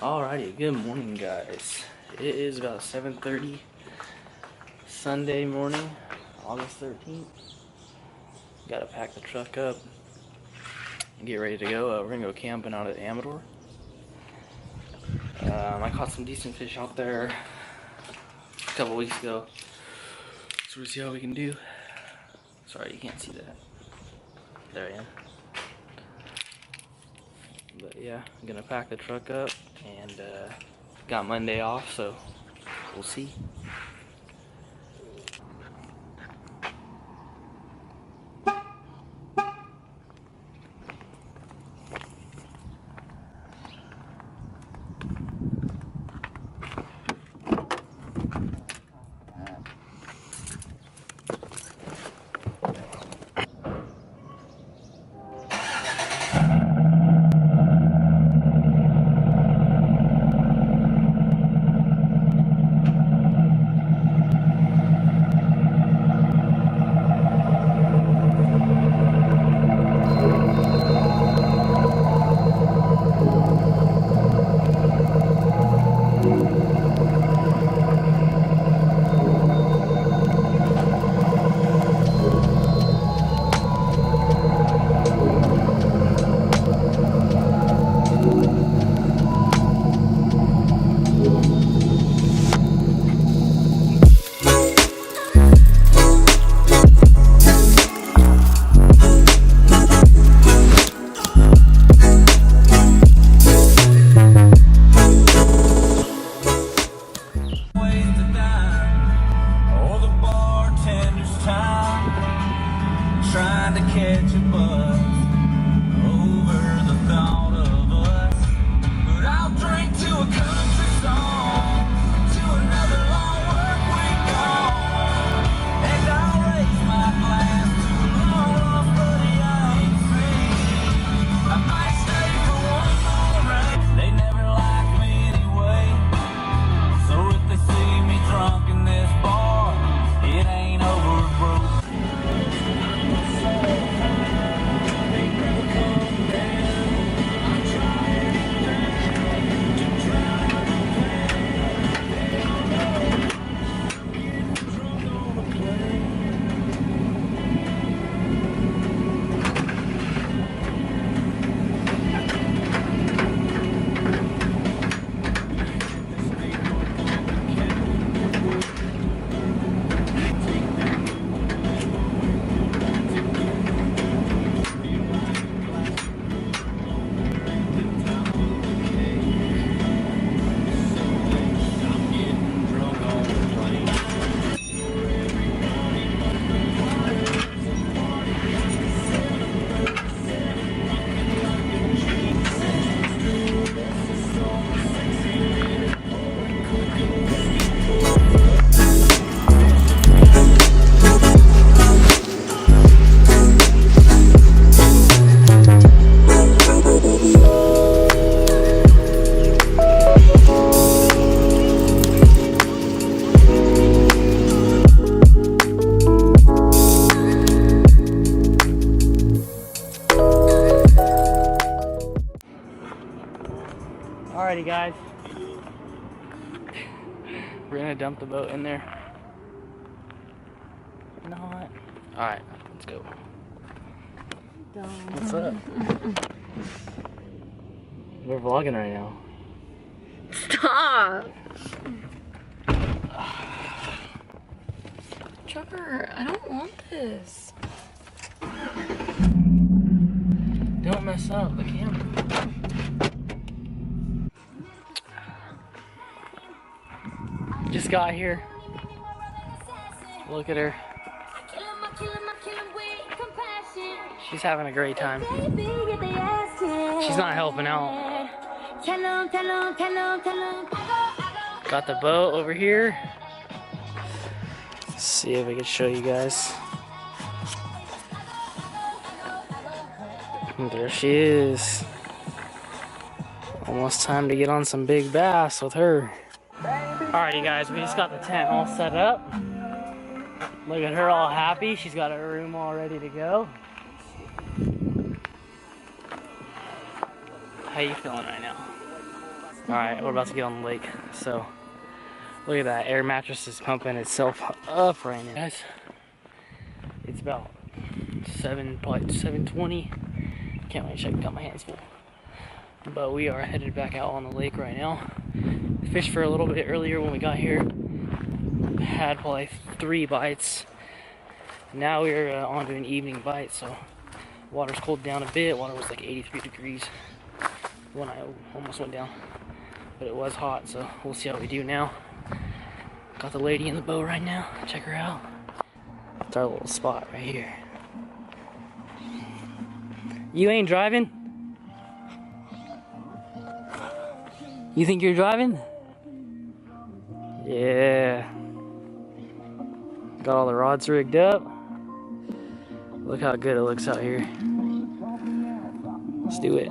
Alrighty, good morning guys. It is about 7:30 Sunday morning, August 13th. Gotta pack the truck up and get ready to go. We're gonna go camping out at Amador. I caught some decent fish out there a couple weeks ago, so we'll see how we can do. Sorry, you can't see that. There I am. But yeah, I'm gonna pack the truck up and got Monday off, so we'll see. Trying to catch a buzz over the thought of us, but I'll drink to a country song, to another long work week gone, and I'll raise my glass to a long lost buddy I ain't seen. I might stay for one more round. They never liked me anyway, so if they see me drunk in this bar, it ain't over, bro. Alrighty guys, we're gonna dump the boat in there. You know what? Alright, let's go. What's up? We're vlogging right now. Stop! Trevor, I don't want this. Don't mess up the camera. Just got here. Look at her. She's having a great time. She's not helping out. Got the boat over here. Let's see if I can show you guys. And there she is. Almost time to get on some big bass with her. Alrighty guys, we just got the tent all set up. Look at her all happy. She's got her room all ready to go. How you feeling right now? Alright, we're about to get on the lake. So, look at that. Air mattress is pumping itself up right now. Guys, it's about 7, probably 7:20. Can't wait to check. Got my hands full. But we are headed back out on the lake right now. Fished for a little bit earlier when we got here. Had probably 3 bites. Now we're on to an evening bite, so water's cooled down a bit. Water was like 83 degrees when I almost went down. But it was hot, so we'll see how we do now. Got the lady in the boat right now. Check her out. It's our little spot right here. You ain't driving? You think you're driving? Yeah. Got all the rods rigged up. Look how good it looks out here. Let's do it.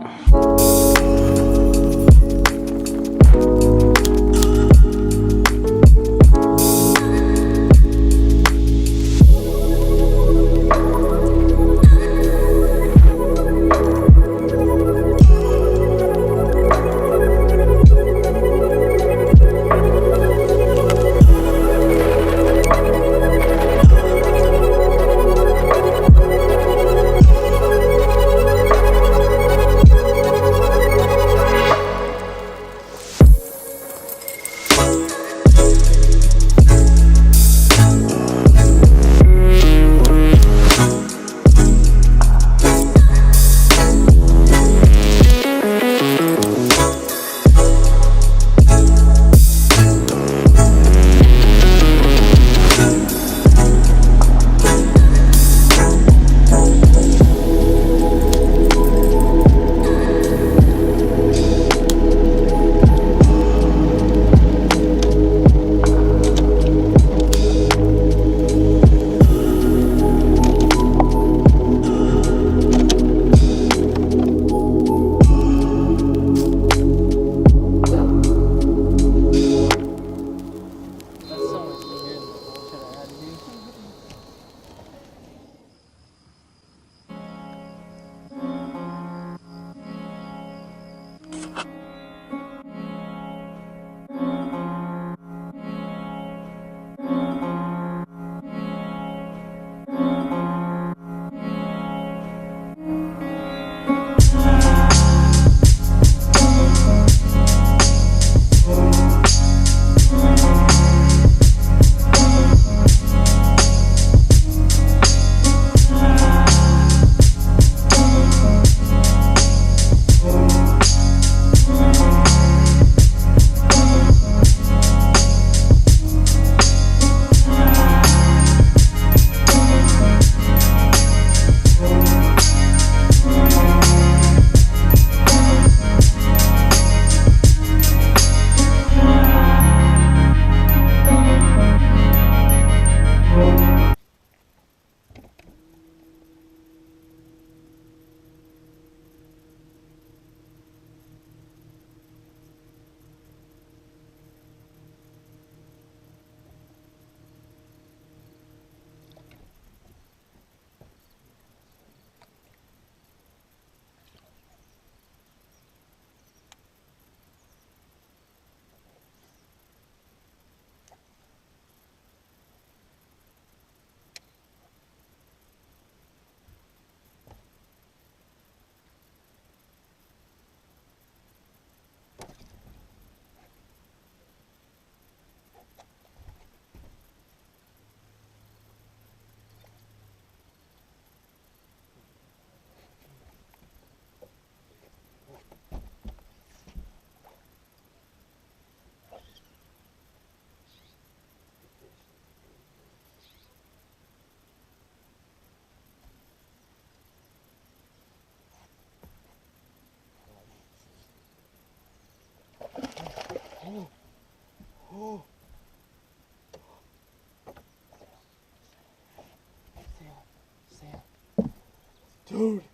Dude,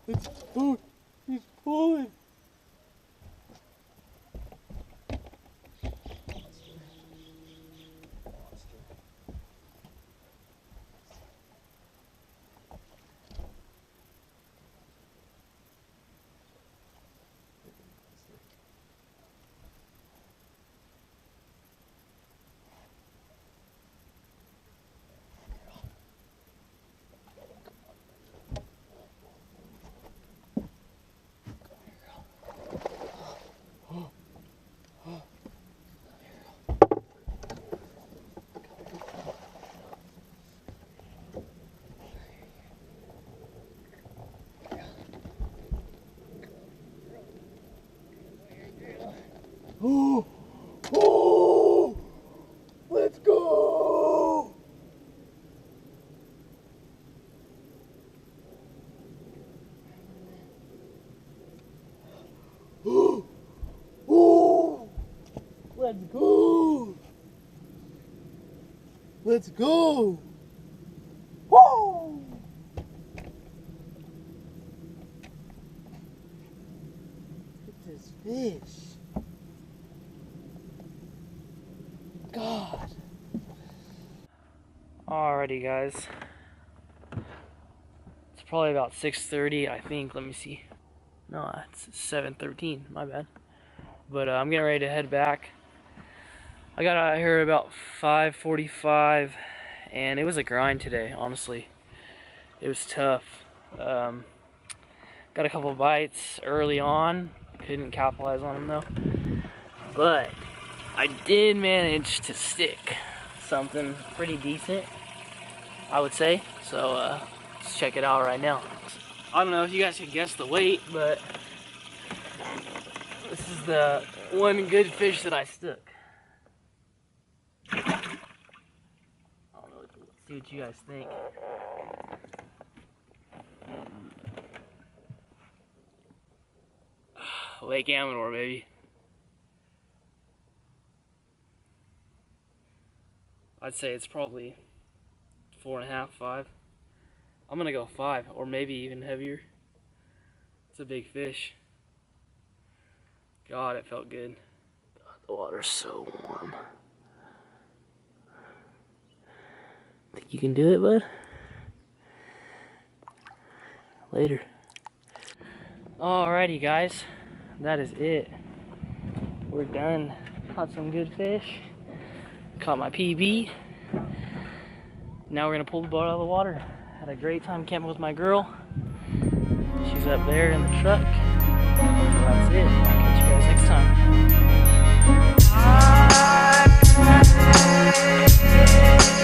he's pulling. Oh, oh, let's go. Oh, oh, let's go. Let's go. Woo! Look at this fish. God. Alrighty, guys. It's probably about 6:30, I think. Let me see. No, it's 7:13. My bad. But I'm getting ready to head back. I got out here about 5:45, and it was a grind today. Honestly, it was tough. Got a couple bites early on. Couldn't capitalize on them though. But I did manage to stick something pretty decent, I would say. So let's check it out right now. I don't know if you guys can guess the weight, but this is the one good fish that I stuck. I don't know, let's see what you guys think. Lake Amador, baby. I'd say it's probably 4.5, 5. I'm gonna go 5, or maybe even heavier. It's a big fish. God, it felt good. God, the water's so warm. Think you can do it, bud? Later. Alrighty, guys. That is it. We're done. Caught some good fish. Caught my PB. Now we're gonna pull the boat out of the water. Had a great time camping with my girl. She's up there in the truck. So that's it. I'll catch you guys next time.